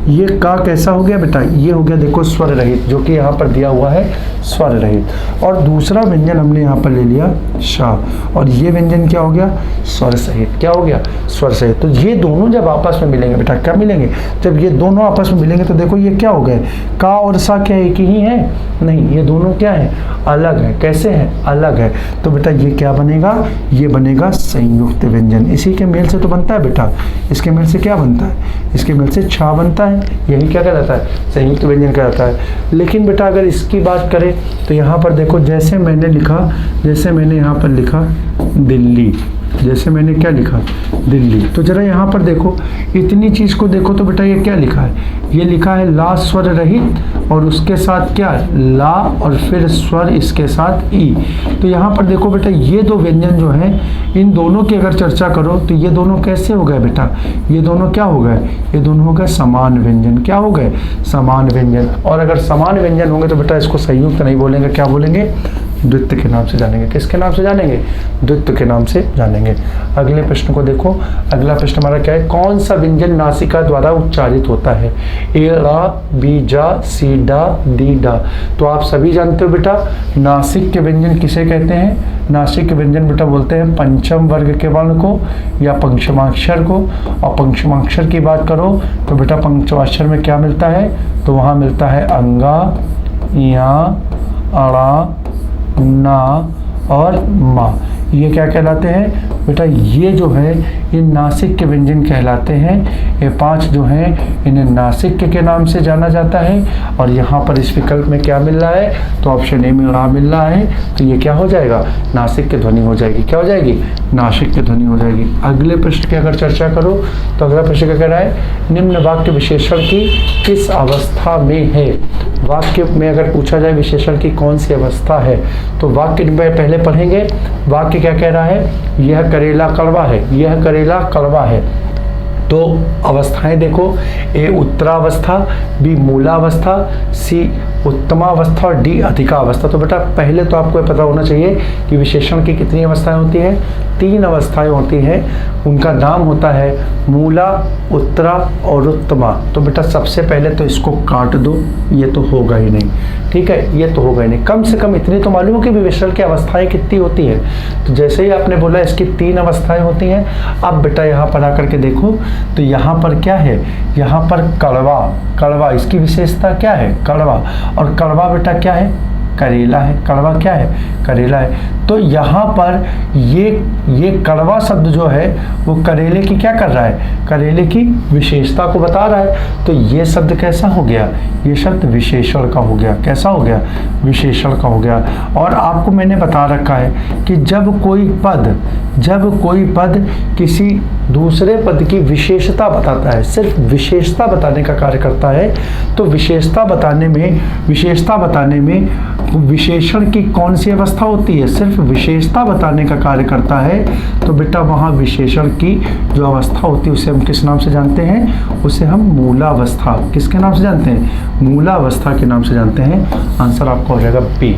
[SPEAKER 1] ये का कैसा हो गया बेटा? ये हो गया देखो स्वर रहित, जो कि यहाँ पर दिया हुआ है स्वर रहित। और दूसरा व्यंजन हमने यहाँ पर ले लिया शा, और ये व्यंजन क्या हो गया? स्वर सहित। क्या हो गया? स्वर सहित। तो ये दोनों जब आपस में मिलेंगे बेटा, क्या मिलेंगे? जब ये दोनों आपस में मिलेंगे तो देखो ये क्या हो गए? का और सा क्या एक ही है? नहीं, ये दोनों क्या है? अलग है। कैसे है? अलग है। तो बेटा ये क्या बनेगा? ये बनेगा संयुक्त व्यंजन। इसी के मेल से तो बनता है बेटा, इसके मेल से क्या बनता है? इसके मेल से छा बनता है। यही क्या कहलाता है? संयुक्त व्यंजन कहलाता है। लेकिन बेटा अगर इसकी बात करें तो यहाँ पर देखो, जैसे मैंने यहाँ पर लिखा दिल्ली, जैसे मैंने क्या लिखा? दिल्ली। तो जरा यहाँ पर देखो, इतनी चीज को देखो तो बेटा ये क्या लिखा है? ये लिखा है ला स्वर रहित और उसके साथ क्या? ला और फिर स्वर इसके साथ ई। तो यहाँ पर देखो बेटा, ये दो व्यंजन जो हैं, इन दोनों की अगर चर्चा करो तो ये दोनों कैसे हो गए बेटा? ये दोनों क्या हो गए? ये दोनों हो गए समान व्यंजन। क्या हो गए? समान व्यंजन। और अगर समान व्यंजन होंगे तो बेटा इसको संयुक्त नहीं बोलेंगे, क्या बोलेंगे? द्वित्व के नाम से जानेंगे। किसके नाम से जानेंगे? द्वित्व के नाम से जानेंगे। अगले प्रश्न को देखो, अगला प्रश्न हमारा क्या है? कौन सा व्यंजन नासिका द्वारा उच्चारित होता है? ए रा, बी जा, सी डा, दी डा। तो आप सभी जानते हो बेटा, नासिक के व्यंजन किसे कहते हैं? नासिक के व्यंजन बेटा बोलते हैं पंचम वर्ग के वर्ण को या पंचमाक्षर को। और पंचमाक्षर की बात करो तो बेटा पंचमाक्षर में क्या मिलता है? तो वहाँ मिलता है अंगा, या, अड़ा, ना और मा। ये क्या कहलाते हैं बेटा? ये जो है ये नासिक के व्यंजन कहलाते हैं। ये पांच जो हैं इन्हें नासिक के नाम से जाना जाता है। और यहाँ पर इस विकल्प में क्या मिल रहा है? तो ऑप्शन ए में रा मिल रहा है। तो ये क्या हो जाएगा? नासिक की ध्वनि हो जाएगी। क्या हो जाएगी? नासिक की ध्वनि हो जाएगी। अगले प्रश्न की अगर चर्चा करो तो अगला प्रश्न क्या कह रहा है? निम्न वाक्य विशेषण की किस अवस्था में है? वाक्य में अगर पूछा जाए विशेषण की कौन सी अवस्था है तो वाक्य में पहले पढ़ेंगे। वाक्य क्या कह रहा है? यह करेला कड़वा है, यह करेला कड़वा है। तो अवस्थाएं देखो, ए उत्तरावस्था, बी मूलावस्था, सी उत्तमावस्था और डी अधिकावस्था। तो बेटा पहले तो आपको पता होना चाहिए कि विशेषण की कितनी अवस्थाएं होती हैं, 3 अवस्थाएं होती हैं। उनका नाम होता है मूला, उत्तरा और उत्तमा। तो बेटा सबसे पहले तो इसको काट दो, ये तो होगा ही नहीं, ठीक है, ये तो होगा ही नहीं। कम से कम इतनी तो मालूम हो कि विशेषण की अवस्थाएं कितनी होती है। तो जैसे ही आपने बोला इसकी 3 अवस्थाएं होती हैं, अब बेटा यहाँ पर आकर के देखो तो यहाँ पर क्या है, यहाँ पर कड़वा, कड़वा इसकी विशेषता क्या है, कड़वा। और कड़वा बेटा क्या है, करेला है। कड़वा क्या है, करेला है। तो यहाँ पर ये कड़वा शब्द जो है वो करेले की क्या कर रहा है, करेले की विशेषता को बता रहा है। तो ये शब्द कैसा हो गया, ये शब्द विशेषण का हो गया। कैसा हो गया, विशेषण का हो गया। और आपको मैंने बता रखा है कि जब कोई पद किसी दूसरे पद की विशेषता बताता है, सिर्फ विशेषता बताने का कार्य करता है, तो विशेषता बताने में विशेषण की कौन सी अवस्था होती है, सिर्फ विशेषता बताने का कार्य करता है। तो बेटा वहाँ विशेषण की जो अवस्था होती है उसे हम किस नाम से जानते हैं, उसे हम मूलावस्था, किसके नाम से जानते हैं, मूलावस्था के नाम से जानते हैं। आंसर आपका हो जाएगा बी,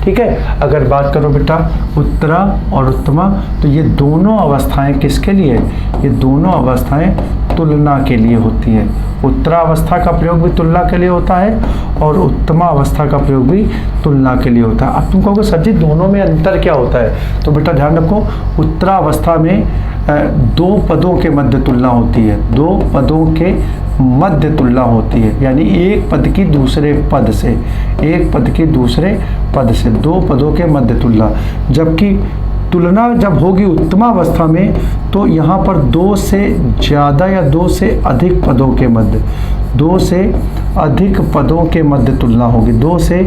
[SPEAKER 1] ठीक है। अगर बात करो बेटा उत्तरा और उत्तमा, तो ये दोनों अवस्थाएं किसके लिए, ये दोनों अवस्थाएं तुलना के लिए होती है। उत्तरा अवस्था का प्रयोग भी तुलना के लिए होता है और उत्तमा अवस्था का प्रयोग भी तुलना के लिए होता है। अब तुम कहोगे सर जी दोनों में अंतर क्या होता है, तो बेटा ध्यान रखो, उत्तरा अवस्था में 2 पदों के मध्य तुलना होती है, 2 पदों के मध्य तुलना होती है, यानी एक पद की दूसरे पद से, एक पद की दूसरे पद से 2 पदों के मध्य तुलना। जबकि तुलना जब होगी उत्तमा अवस्था में, तो यहाँ पर 2 से ज़्यादा या 2 से अधिक पदों के मध्य, 2 से अधिक पदों के मध्य तुलना होगी, 2 से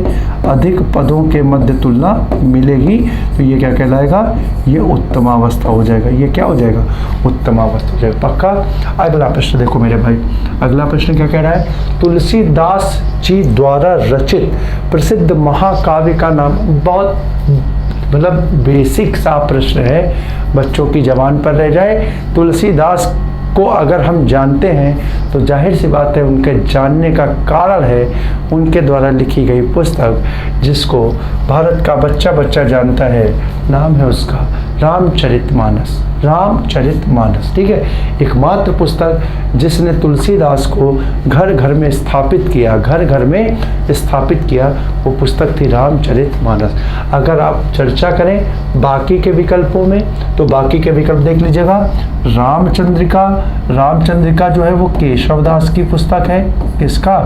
[SPEAKER 1] अधिक पदों के मध्य तुलना मिलेगी। तो ये क्या कहलाएगा, ये उत्तमावस्था हो जाएगा। ये क्या हो जाएगा, उत्तमावस्था हो जाएगा। पक्का। अगला प्रश्न देखो मेरे भाई, अगला प्रश्न क्या कह रहा है, तुलसीदास जी द्वारा रचित प्रसिद्ध महाकाव्य का नाम। बहुत मतलब बेसिक सा प्रश्न है, बच्चों की जबान पर रह जाए। तुलसीदास को अगर हम जानते हैं तो जाहिर सी बात है उनके जानने का कारण है उनके द्वारा लिखी गई पुस्तक, जिसको भारत का बच्चा बच्चा जानता है। नाम है उसका रामचरितमानस, रामचरितमानस, ठीक है। एकमात्र पुस्तक जिसने तुलसीदास को घर घर में स्थापित किया, घर घर में स्थापित किया, वो पुस्तक थी रामचरितमानस। अगर आप चर्चा करें बाकी के विकल्पों में, तो बाकी के विकल्प देख लीजिएगा। रामचंद्रिका, रामचंद्रिका जो है वो केशवदास की पुस्तक है। किसका,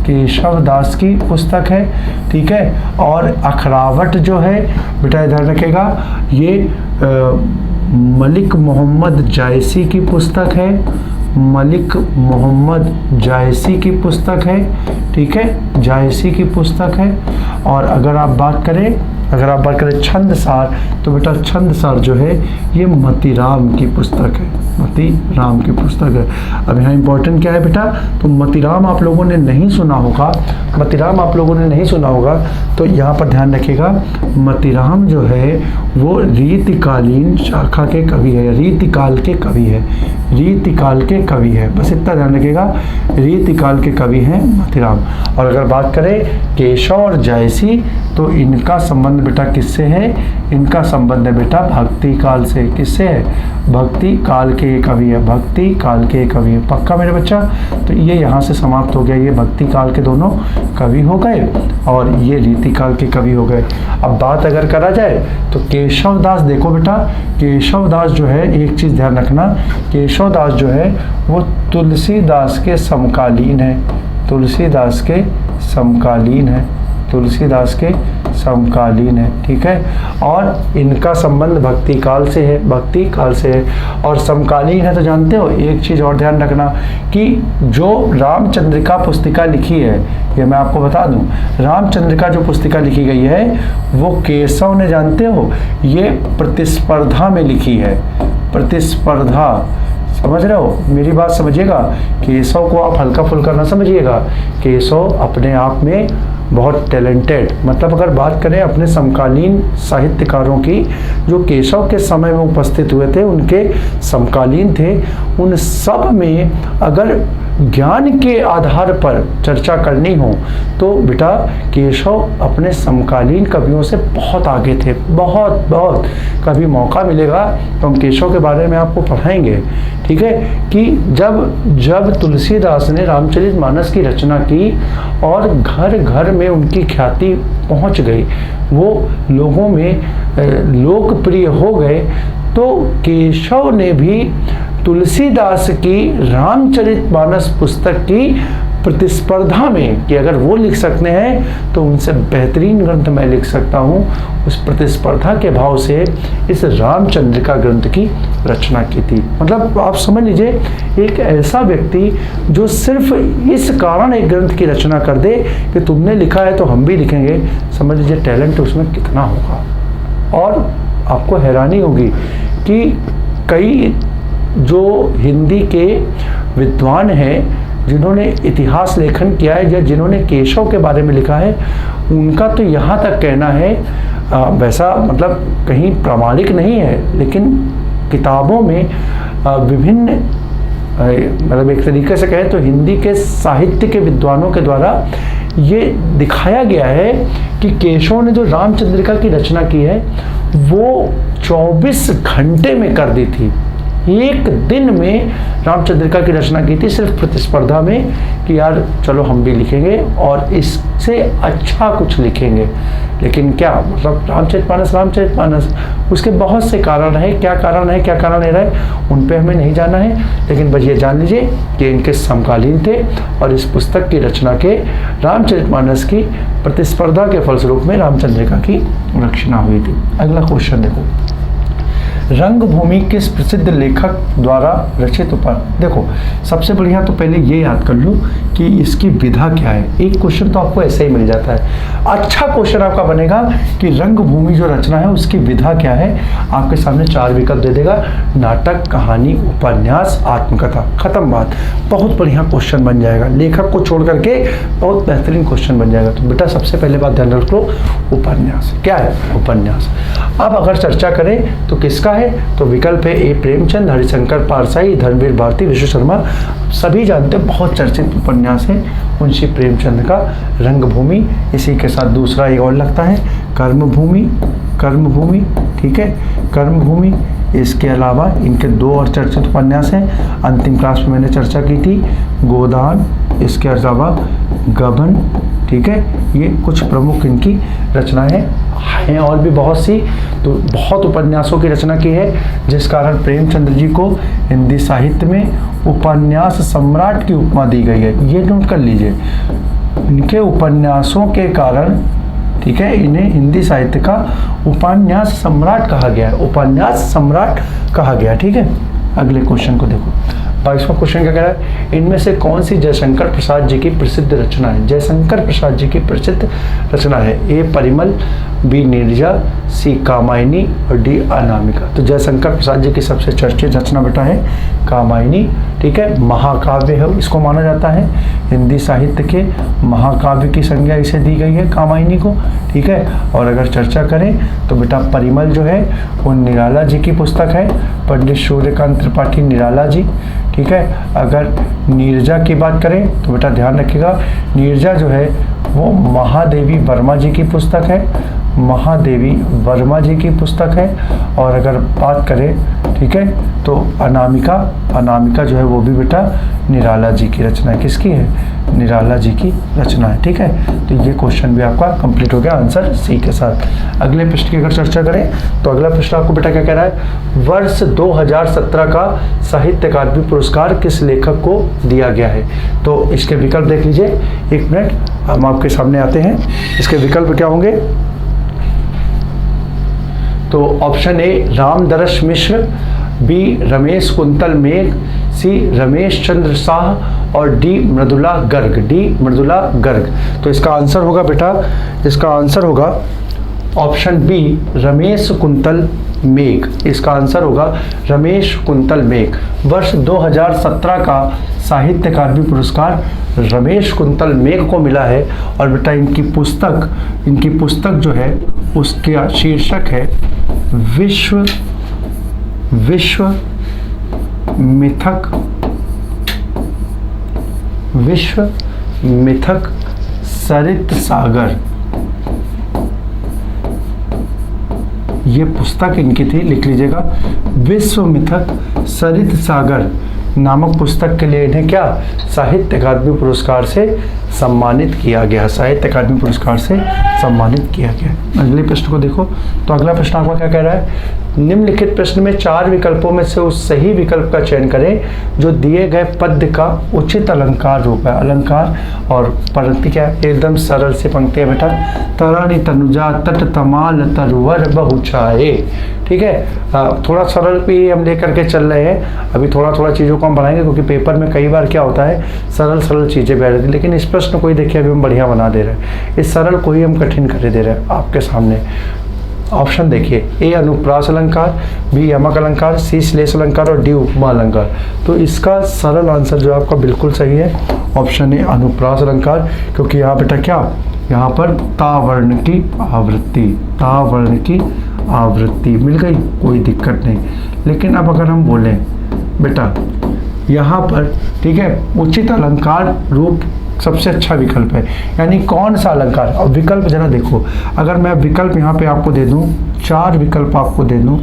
[SPEAKER 1] केशवदास की पुस्तक है, ठीक है। और अखरावट जो है बेटा ध्यान रखेगा, ये मलिक मोहम्मद जायसी की पुस्तक है, मलिक मोहम्मद जायसी की पुस्तक है, ठीक है, जायसी की पुस्तक है। और अगर आप बात करें छंदसार, तो बेटा छंदसार जो है ये मतीराम की पुस्तक है, मतीराम की पुस्तक है। अब यहाँ इंपॉर्टेंट क्या है बेटा, तो मतीराम आप लोगों ने नहीं सुना होगा, मतीराम आप लोगों ने नहीं सुना होगा, तो यहाँ पर ध्यान रखिएगा। मतीराम जो है वो रीतिकालीन शाखा के कवि है, रीतिकाल के कवि है, रीतिकाल के कवि है, बस इतना ध्यान रखिएगा, रीतिकाल के कवि हैं मतीराम। और अगर बात करें केशव और जायसी, तो इनका संबंध बेटा किससे है, इनका संबंध है बेटा भक्ति काल से। किससे है, भक्ति काल के कवि है, भक्ति काल के कवि है। पक्का मेरे बच्चा। तो ये यहाँ से समाप्त हो गया, ये भक्ति काल के दोनों कवि हो गए और ये रीतिकाल के कवि हो गए। अब बात अगर करा जाए तो केशवदास, देखो बेटा केशवदास जो है, एक चीज़ ध्यान रखना, केशवदास जो है वो तुलसीदास के समकालीन है, तुलसीदास के समकालीन है, तुलसीदास के समकालीन है, ठीक है। और इनका संबंध भक्ति काल से है, भक्ति काल से है और समकालीन है। तो जानते हो एक चीज़ और ध्यान रखना कि जो रामचंद्रिका पुस्तिका लिखी है, ये मैं आपको बता दूं, रामचंद्रिका जो पुस्तिका लिखी गई है वो केशव ने, जानते हो, ये प्रतिस्पर्धा में लिखी है, प्रतिस्पर्धा, समझ रहे हो, मेरी बात समझिएगा। केशव को आप हल्का फुल्का ना समझिएगा, केशव अपने आप में बहुत टैलेंटेड, मतलब अगर बात करें अपने समकालीन साहित्यकारों की जो केशव के समय में उपस्थित हुए थे, उनके समकालीन थे, उन सब में अगर ज्ञान के आधार पर चर्चा करनी हो तो बेटा केशव अपने समकालीन कवियों से बहुत आगे थे, बहुत बहुत। कभी मौका मिलेगा तो हम केशव के बारे में आपको पढ़ाएंगे, ठीक है, कि जब तुलसीदास ने रामचरितमानस की रचना की और घर घर में उनकी ख्याति पहुंच गई, वो लोगों में लोकप्रिय हो गए, तो केशव ने भी तुलसीदास की रामचरितमानस पुस्तक की प्रतिस्पर्धा में, कि अगर वो लिख सकते हैं तो उनसे बेहतरीन ग्रंथ मैं लिख सकता हूँ, उस प्रतिस्पर्धा के भाव से इस रामचंद्रिका ग्रंथ की रचना की थी। मतलब आप समझ लीजिए, एक ऐसा व्यक्ति जो सिर्फ इस कारण एक ग्रंथ की रचना कर दे कि तुमने लिखा है तो हम भी लिखेंगे, समझ लीजिए टैलेंट उसमें कितना होगा। और आपको हैरानी होगी कि कई जो हिंदी के विद्वान हैं जिन्होंने इतिहास लेखन किया है या जिन्होंने केशव के बारे में लिखा है, उनका तो यहाँ तक कहना है, वैसा मतलब कहीं प्रामाणिक नहीं है, लेकिन किताबों में विभिन्न मतलब एक तरीके से कहें तो हिंदी के साहित्य के विद्वानों के द्वारा ये दिखाया गया है कि केशव ने जो रामचंद्रिका की रचना की है वो 24 घंटे में कर दी थी। एक दिन में रामचंद्रिका की रचना की थी, सिर्फ प्रतिस्पर्धा में कि यार चलो हम भी लिखेंगे और इससे अच्छा कुछ लिखेंगे। लेकिन क्या मतलब रामचरितमानस उसके बहुत से कारण है, क्या कारण है क्या कारण नहीं रहे उन पे हमें नहीं जाना है, लेकिन बस ये जान लीजिए कि इनके समकालीन थे और इस पुस्तक की रचना के रामचरितमानस की प्रतिस्पर्धा के फलस्वरूप में रामचंद्रिका की रचना हुई थी। अगला क्वेश्चन देखो, रंगभूमि किस प्रसिद्ध लेखक द्वारा रचित देखो सबसे बढ़िया तो पहले ये याद कर लो कि इसकी विधा क्या है। एक क्वेश्चन तो आपको ऐसे ही मिल जाता है। अच्छा क्वेश्चन आपका बनेगा कि रंगभूमि जो रचना है उसकी विधा क्या है। आपके सामने 4 विकल्प दे देगा, नाटक, कहानी, उपन्यास, आत्मकथा, खत्म बात। बहुत बढ़िया क्वेश्चन बन जाएगा, लेखक को छोड़ करके बहुत बेहतरीन क्वेश्चन बन जाएगा। तो बेटा सबसे पहले बात ध्यान रख लो, उपन्यास क्या है, उपन्यास। अब अगर चर्चा करें तो किसका है, तो विकल्प है ए प्रेमचंद, हरिशंकर पारसाई, धर्मवीर भारती, विश्व शर्मा। सभी जानते हैं बहुत चर्चित उपन्यास है मुंशी प्रेमचंद का रंगभूमि। इसी के साथ दूसरा एक और लगता है कर्मभूमि, ठीक है, कर्मभूमि। इसके अलावा इनके 2 और चर्चित उपन्यास हैं, अंतिम क्लास में मैंने चर्चा की थी, गोदान, इसके अलावा गबन, ठीक है। ये कुछ प्रमुख इनकी रचनाएं हैं और भी बहुत सी, तो बहुत उपन्यासों की रचना की है, जिस कारण प्रेमचंद्र जी को हिंदी साहित्य में उपन्यास सम्राट की उपमा दी गई है। ये नोट कर लीजिए, इनके उपन्यासों के कारण, ठीक है, इन्हें हिंदी साहित्य का उपन्यास सम्राट कहा गया है, उपन्यास सम्राट कहा गया, ठीक है। अगले क्वेश्चन को देखो, 22वां क्वेश्चन क्या कह रहा है, इनमें से कौन सी जयशंकर प्रसाद जी की प्रसिद्ध रचना है। जयशंकर प्रसाद जी की प्रसिद्ध रचना है, ए परिमल, बी नीरजा, सी कामायनी और डी अनामिका। तो जयशंकर प्रसाद जी की सबसे चर्चित रचना बेटा है कामायनी, ठीक है। महाकाव्य है, इसको माना जाता है हिंदी साहित्य के महाकाव्य की संज्ञा इसे दी गई है कामायनी को, ठीक है। और अगर चर्चा करें तो बेटा परिमल जो है वो निराला जी की पुस्तक है, पंडित सूर्यकांत त्रिपाठी निराला जी, ठीक है। अगर नीरजा की बात करें तो बेटा ध्यान रखिएगा, नीरजा जो है वो महादेवी वर्मा जी की पुस्तक है, महादेवी वर्मा जी की पुस्तक है। और अगर बात करें, ठीक है, तो अनामिका जो है वो भी बेटा निराला जी की रचना है। किसकी है, निराला जी की रचना है, ठीक है। तो ये क्वेश्चन भी आपका कंप्लीट हो गया, आंसर सी के साथ। अगले पृष्ठ की अगर चर्चा करें तो अगला पृष्ठ आपको बेटा क्या कह रहा है, वर्ष 2017 का साहित्य अकादमी पुरस्कार किस लेखक को दिया गया है। तो इसके विकल्प देख लीजिए, 1 मिनट, हम आपके सामने आते हैं। इसके विकल्प क्या होंगे, तो option A Ramdaras Mishra, B Ramesh Kuntal Megh, C Ramesh Chandra Shah और डी मृदुला गर्ग, डी मृदुला गर्ग। तो इसका आंसर होगा बेटा, इसका आंसर होगा ऑप्शन बी रमेश कुंतल मेघ, इसका आंसर होगा रमेश कुंतल मेघ। वर्ष 2017 का साहित्य अकादमी पुरस्कार रमेश कुंतल मेघ को मिला है। और बेटा इनकी पुस्तक जो है उसका शीर्षक है विश्व मिथक सरित सागर। ये पुस्तक इनकी थी, लिख लीजिएगा, विश्व मिथक सरित सागर नामक पुस्तक के लिए इन्हें क्या साहित्य अकादमी पुरस्कार से सम्मानित किया गया, साहित्य अकादमी पुरस्कार से सम्मानित किया गया। अगले प्रश्न को देखो, तो अगला प्रश्न आपका क्या कह रहा है, निम्नलिखित प्रश्न में 4 विकल्पों में से उस सही विकल्प का चयन करें जो दिए गए पद्य का उचित अलंकार रूप है। अलंकार और पंक्ति क्या है, एकदम सरल सी पंक्ति है बेटा, तरानी तनुजा तट तमाल तरुवर बहुछाए। ठीक है, थोड़ा सरल भी हम लेकर के चल रहे हैं, अभी थोड़ा थोड़ा चीज़ों को हम बढ़ाएंगे क्योंकि पेपर में कई बार क्या होता है सरल चीज़ें बैठ जाती, लेकिन इस प्रश्न को ही देखिए अभी हम बढ़िया बना दे रहे हैं, इस सरल को ही हम कठिन कर दे रहे हैं आपके सामने। ऑप्शन देखिए, ए अनुप्रास अलंकार, बी यमक अलंकार, सी श्लेष अलंकार और डी उपमा अलंकार। तो इसका सरल आंसर जो आपका बिल्कुल सही है ऑप्शन ए अनुप्रास अलंकार, क्योंकि यहाँ बेटा क्या, यहाँ पर तावर्ण की आवृत्ति मिल गई, कोई दिक्कत नहीं। लेकिन अब अगर हम बोलें बेटा यहाँ पर, ठीक है, उचित अलंकार रूप सबसे अच्छा विकल्प है, यानी कौन सा अलंकार। अब विकल्प जरा देखो, अगर मैं विकल्प यहाँ पे आपको दे दूं, 4 विकल्प आपको दे दूं,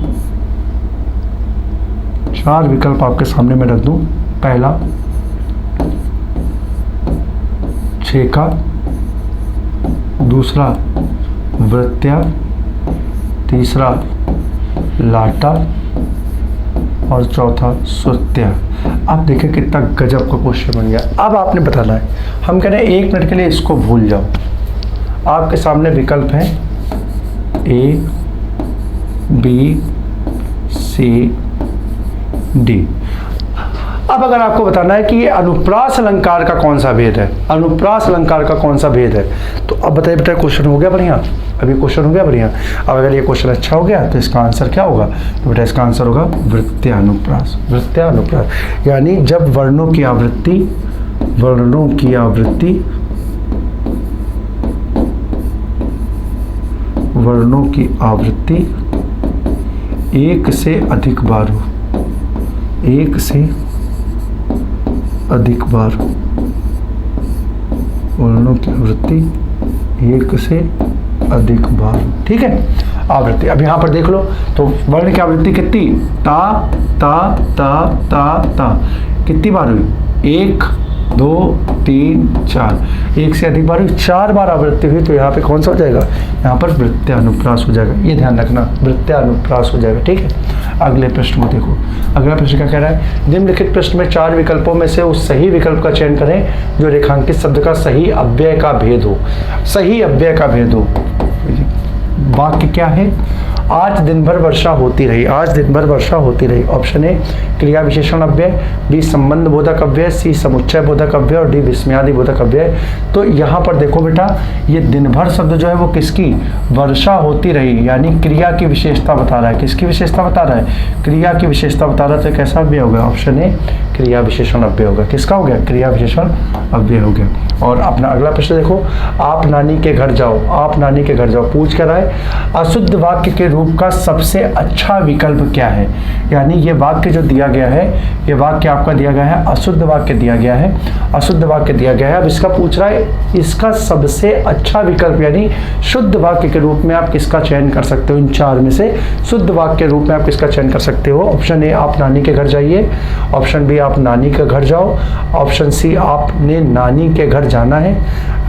[SPEAKER 1] 4 विकल्प आपके सामने में रख दूं। पहला छेका, दूसरा वृत्या, तीसरा लाटा और चौथा सुत्या। आप देखें कितना गजब का क्वेश्चन बन गया। अब आपने बताना है, हम कह रहे हैं 1 मिनट के लिए इसको भूल जाओ। आपके सामने विकल्प हैं ए बी सी डी। अब अगर आपको बताना है कि ये अनुप्रास अलंकार का कौन सा भेद है, अनुप्रास अलंकार का कौन सा भेद है, तो अब बताइए बेटा क्वेश्चन हो गया बढ़िया, अभी क्वेश्चन हो गया बढ़िया। अब अगर ये क्वेश्चन अच्छा हो गया तो इसका आंसर क्या होगा, तो बेटा इसका आंसर होगा वृत्त्यानुप्रास। वृत्त्यानुप्रास यानी जब वर्णों की आवृत्ति एक से अधिक बार हो, एक से अधिक बार, वर्णों की आवृत्ति एक से अधिक बार, ठीक है। आवृत्ति अब यहाँ पर देख लो, तो वर्ण की आवृत्ति कितनी, ता ता ता ता ता, कितनी बार हुई, 1 2 3 4, एक से अधिक बार हुई, 4 बार आवृत्ति हुई, तो यहाँ पे कौन सा हो जाएगा, यहाँ पर वृत्त्यानुप्रास हो जाएगा, ये ध्यान रखना, वृत्त्यानुप्रास हो जाएगा, ठीक है। अगले प्रश्न को देखो, अगला प्रश्न क्या कह रहा है, निम्नलिखित प्रश्न में 4 विकल्पों में से उस सही विकल्प का चयन करें जो रेखांकित शब्द का सही अव्यय का भेद हो। सही अव्यय का भेद हो, वाक्य क्या है, आज दिन भर वर्षा होती रही, आज दिन भर वर्षा होती रही। ऑप्शन ए क्रिया विशेषण अव्यय, बी संबंध बोधक अव्यय, सी समुच्चय बोधक अव्यय और डी विस्मयादि बोधक अव्यय। तो यहाँ पर देखो बेटा, ये दिन भर शब्द जो है वो किसकी, वर्षा होती रही, यानी क्रिया की विशेषता बता रहा है। किसकी विशेषता बता रहा है, क्रिया की विशेषता बता रहा है, तो कैसा अव्यय होगा, ऑप्शन ए क्रिया विशेषण अव्यय होगा। किसका हो गया, क्रिया विशेषण अव्यय हो गया। और अपना अगला प्रश्न देखो, आप नानी के घर जाओ, आप नानी के घर जाओ, पूछ कर आए अशुद्ध वाक्य के रूप का सबसे अच्छा विकल्प क्या है। यानी ये वाक्य जो दिया गया है, ये वाक्य आपका दिया गया है, अशुद्ध वाक्य दिया गया है, अशुद्ध वाक्य दिया गया है। अब इसका पूछ रहा है इसका सबसे अच्छा विकल्प, यानी शुद्ध वाक्य के रूप में आप किसका चयन कर सकते हो, इन 4 में से शुद्ध वाक्य के रूप में आप किसका चयन कर सकते हो। ऑप्शन ए आप नानी के घर जाइए, ऑप्शन बी आप नानी के घर जाओ, ऑप्शन सी आपने नानी के घर जाना है,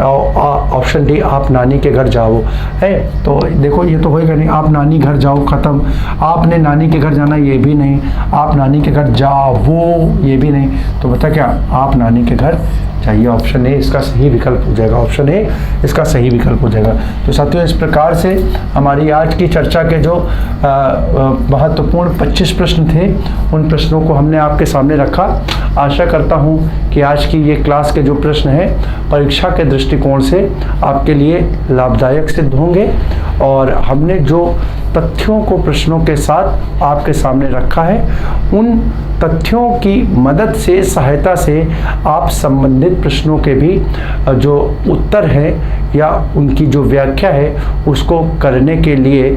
[SPEAKER 1] ऑप्शन डी आप नानी के घर जाओ है। तो देखो ये तो होएगा नहीं, आप नानी घर जाओ खत्म, आपने नानी के घर जाना ये भी नहीं, आप नानी के घर जाओ वो ये भी नहीं, तो बता क्या, आप नानी के घर चाहिए। ऑप्शन ए इसका सही विकल्प हो जाएगा, ऑप्शन ए इसका सही विकल्प हो जाएगा। तो साथियों, इस प्रकार से हमारी आज की चर्चा के जो महत्वपूर्ण 25 प्रश्न थे, उन प्रश्नों को हमने आपके सामने रखा। आशा करता हूं कि आज की ये क्लास के जो प्रश्न हैं परीक्षा के दृष्टिकोण से आपके लिए लाभदायक सिद्ध होंगे, और हमने जो तथ्यों को प्रश्नों के साथ आपके सामने रखा है, उन तथ्यों की मदद से, सहायता से आप संबंधित प्रश्नों के भी जो उत्तर है या उनकी जो व्याख्या है उसको करने के लिए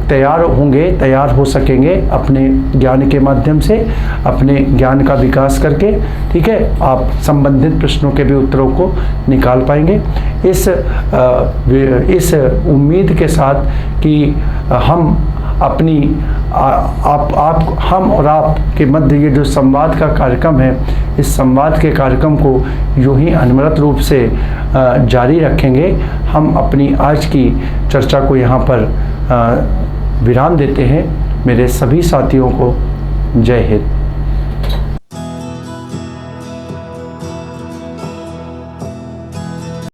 [SPEAKER 1] तैयार होंगे, तैयार हो सकेंगे अपने ज्ञान के माध्यम से, अपने ज्ञान का विकास करके। ठीक है, आप संबंधित प्रश्नों के भी उत्तरों को निकाल पाएंगे। इस उम्मीद के साथ कि हम अपनी हम और आप के मध्य ये जो संवाद का कार्यक्रम है, इस संवाद के कार्यक्रम को यूं ही अनवरत रूप से जारी रखेंगे। हम अपनी आज की चर्चा को यहाँ पर विराम देते हैं। मेरे सभी साथियों को जय हिंद।